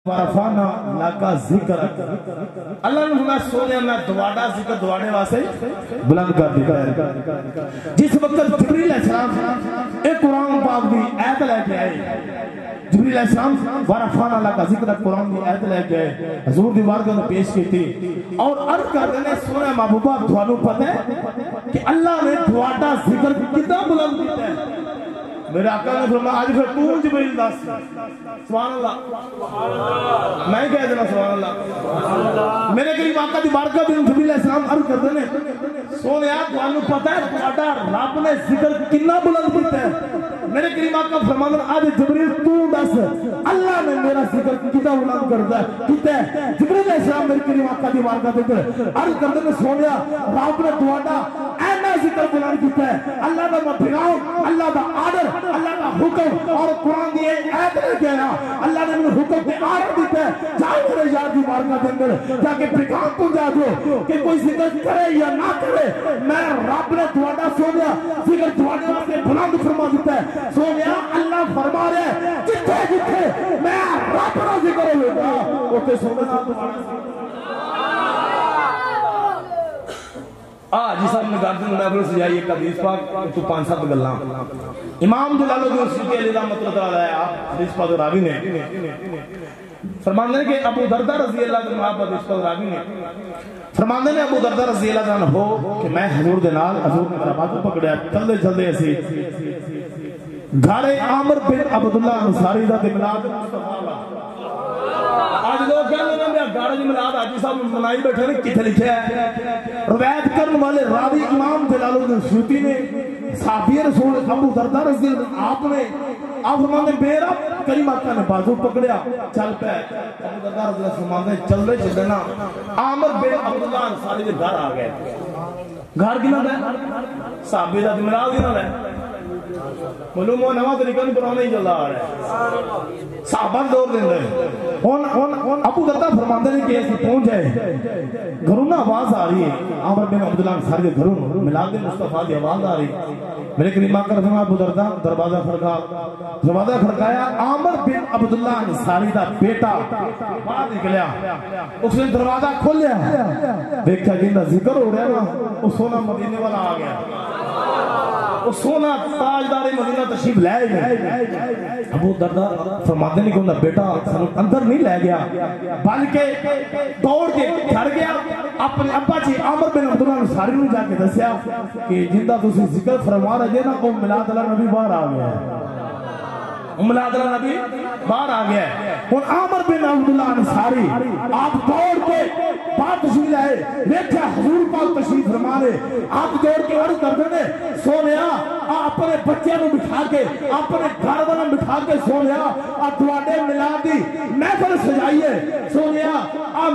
ورفانا لکا ذکر اللہ نے فرمایا سونے میں دواڑا ذکر دواڑے واسے بلند کر دیا ہے۔ جس وقت جبریل علیہ السلام ایک قرآن پاک بھی آیت لے کے آئے، جبریل علیہ السلام ورفانا لکا ذکر قرآن بھی آیت لے کے آئے، حضور دیوار کے انہوں پیش کی تھی اور عرض کر دینے سونے محبوبہ دعانوں پتہ ہے کہ اللہ نے دواڑا ذکر کتنا بلند کیتا ہے۔ میرے آقا نے فرمایا آج پھر تو جبریل دس سبحان اللہ، میں کہہ دینا سبحان اللہ۔ میرے قریب آقا دی بارگاہ بھی جبریل علیہ السلام عرض کر دینے سونے تانوں پتہ ہے تہاڈا رب نے ذکر کتنا بلند کیتا ہے۔ میرے قریب آقا فرماتے ہیں آج جبریل تو دس اللہ نے میرا ذکر کتنا بلند کرتا ہے۔ جبریل علیہ السلام میرے قریب آقا دی بارگاہ تے عرض کر دینے سونیا رب نے تہاڈا اینا ذکر بلند کیتا ہے، اللہ دا پیغام، اللہ دا آرڈر، اللہ کا حکم اور قرآن دی آیت لے کے آیا، اللہ نے مجھے حکم کے آرڈر دیتا ہے جاؤ میرے یار دی بارگاہ کے اندر جا کے پیغام پہنچا دو کہ کوئی ذکر کرے یا نہ کرے میں رب نے تہاڈا سونیا ذکر تہاڈے واسطے بلند فرما دیتا ہے۔ سونیا اللہ فرما رہا ہے جتھے جتھے میں رب کا ذکر ہوگا اوتھے سونے نال تہاڈا جی صاحب نے گاردن محفل سجائی ایک حدیث پاک تو 5-7 گلاں امام جلال الدین سیوطی علیہ رحمۃ اللہ علیہ آپ حدیث پاک راوی نے فرماندے کہ ابو دردہ رضی اللہ عنہ آپ حدیث پاک راوی نے فرماندے نے ابو دردہ رضی اللہ عنہ ہو کہ میں حضور دے نال حضور نے میرا بازو پکڑیا چلدے چلدے اسی گھر عامر بن عبداللہ انصاری دا میلاد مصطفیٰ آج لوگ کہنے لگے میں گارج ملاد حاجی صاحب منائی بیٹھے نے کتنے لکھے ہیں روایت کرنے والے راوی امام جلال الدین سیوطی نے صحابی رسول ابو دردہ رضی اللہ آپ نے آپ فرماتے ہیں میرا کریم آقا نے بازو پکڑیا چل پہ ابو دردہ رضی اللہ فرماتے ہیں چل رہے چلنا عامر بن عبداللہ انصاری کے گھر آ گئے گھر کی نہ ہے صحابی دا ملاد ہی نہ ہے معلوم ہو نواں طریقہ نہیں پرانا ہی چلا آ رہا ہے صحابہ دور دیں رہے ابو دردہ فرماندے نے کہ ایسی پہنچ جائے گھروں نہ آواز آ رہی ہے عامر بن عبداللہ انصاری کے گھروں میلاد مصطفیٰ کی آواز آ رہی میرے قریب آ کر فرمایا ابو دردہ دروازہ کھڑکایا عامر بن عبداللہ انصاری دا بیٹا باہر نکلیا اس نے دروازہ کھولیا دیکھا جنہ ذکر ہو رہا ہے نا وہ سونا مدینے والا آ گیا وہ سونا تاجدار مدینہ تشریف لے گئے ابو دردہ فرماتے نہیں کہ انہا بیٹا اندر نہیں لے گیا بلکہ دوڑ کے گھر گیا اپنے ابا جی عامر بن عبداللہ انصاری نے جا کے دسیا کہ جندہ تسی ذکر فرما رہے نا وہ میلاد اللہ نبی باہر آ گیا ہے میلاد اللہ نبی باہر آ گیا ہے اور عامر بن عبداللہ انصاری آپ دوڑ کے بات تشریف لائے دیکھا حضور پاک تشریف فرما رہے آپ دوڑ کے عرض کر دینے سونیا اپنے بچے نو بٹھا کے اپنے گھر والا بٹھا کے سونیا تواڈے میلاد دی محفل سجائیے سونیا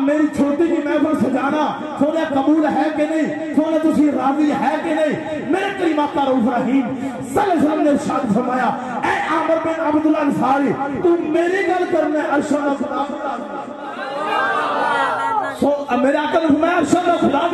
میری چھوٹی کی محفل سجانا سونیا قبول ہے کہ نہیں سونیا تسی راضی ہے کہ نہیں میرے قریب آقا رؤوف رحیم صلی اللہ علیہ وسلم نے ارشاد فرمایا اے عامر بن عبداللہ انصاری تو میری گل کرنے ارشاد خدا میرے آقا نے فرمایا ارشاد خدا